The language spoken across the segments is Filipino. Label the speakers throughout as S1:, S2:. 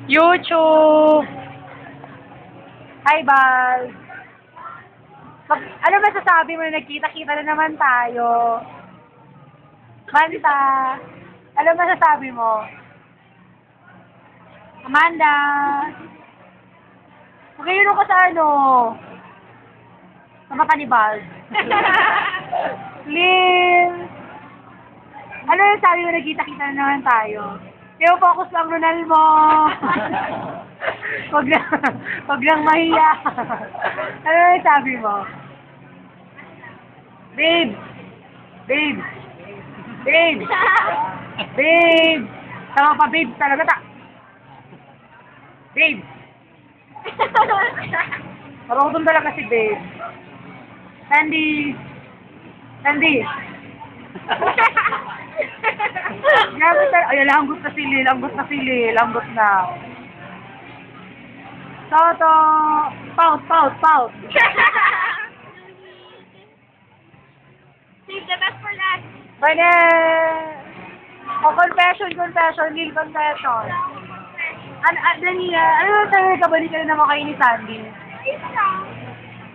S1: YouTube! Hi, Bal! Ano masasabi mo na nagkita-kita na naman tayo? Manta! Ano masasabi mo? Amanda! Magayon ko sa ano? Sa mata ni Bal. Lil! Ano yung sabi mo nagkita-kita na naman tayo? Kaya focus lang, Ronald mo. Wag lang mahiya. Ano yung sabi mo? Babe! Babe! Babe! Babe! Tama pa, babe. Talaga ta. Babe! Marunong talaga si babe. Sandy! Sandy! Grabe talaga. Ay, langgot na sili, langgot na sili, langgot na. Toto! Pout, pout, pout!
S2: Save the best for last.
S1: Bane! O, confession, Lil, confession. Ano talaga kabalik ka na naman kayo ni Sandy?
S2: Ayos lang.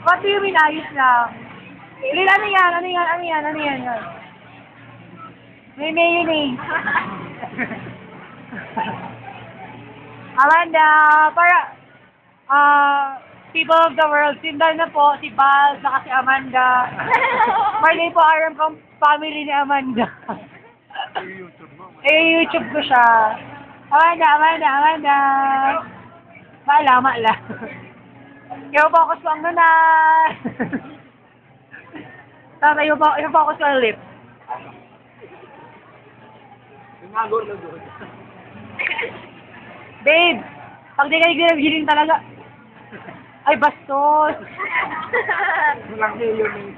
S1: What do you mean, ayos lang? Lil, ano yan? May mayonnaise. Amanda, people of the world, sindan na po si Bal, saka si Amanda. Marley po, aram kong family ni Amanda. YouTube ko siya. Amanda. Maala. Yung focus lang nun na. Tama, yung focus lang lip. Babe, pag di kayo ginaghiling talaga. Ay, bastos.
S3: Walang mayonnaise.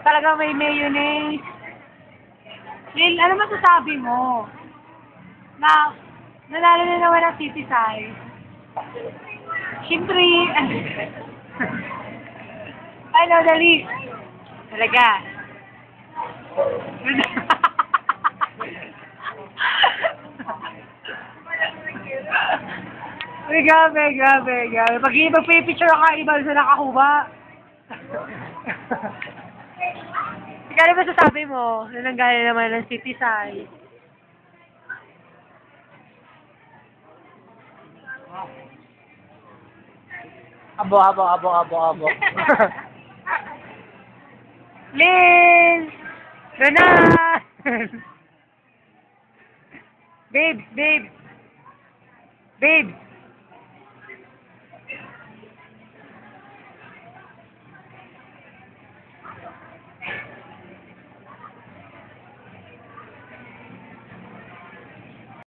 S1: Talaga may mayonnaise. Lil, ano masasabi mo? Na, nanalo na naman ang city size. Siyempre, ano, dali. Talaga. Uy, grabe. Pag picture ka, iba sa nakakuha. Ikaw na ba sasabi mo na nanggaling naman ng city size? Abo. Liz! Ronald! Babe!